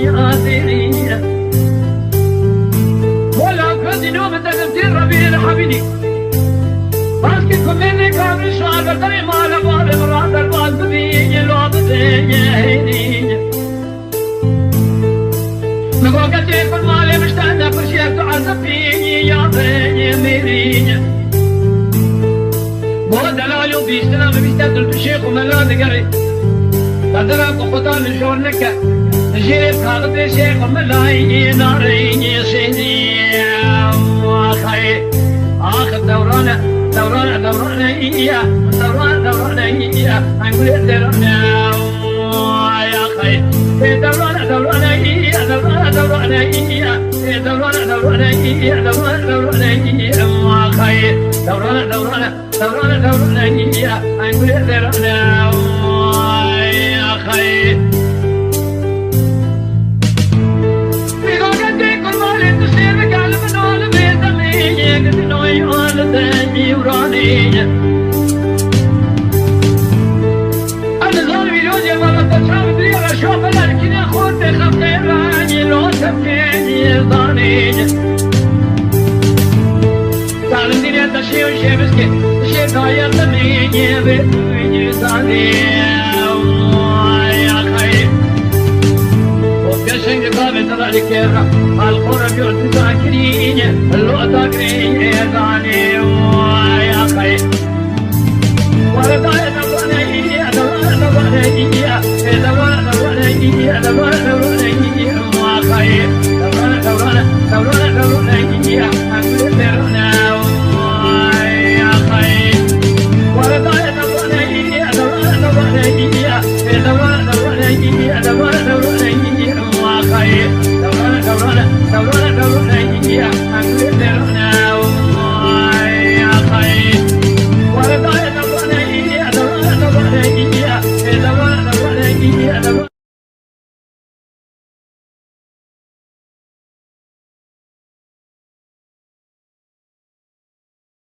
ياسيني ولا كنت نوم تكتير ربيع حبيبي باسكت كمني كامل شعر تري مال مال مراد الباز بيجي لو بديني مقوقة كل مالي مشتاقة كل شيء تعذب فيني يا بني ميريني ودلالي وبيشتنا بيشتغل بشيخ وملاد قري بدنا قطان شور لك نجيب خالد شيخ وملاي ناريني سيدي اخي اخر دوران إياه دوران إياه أقول دوران يا أخي دوران إياه دوران إياه دوران إياه دوران إياه أخي دوران إياه أقول دوران يا أخي أنا ظالمي لوجه ما بتصاب بي أشوف لكن أخوت خطيراني لو تبكيني ضاني تعلم دنيا تشي وشي مسكي شي طاير تميني بيتويني ضاني يا خير وبكشن قابل تضعني كيرا القرب يرد ذاكريني اللو ذاكريني ضاني يا خير ورد دوران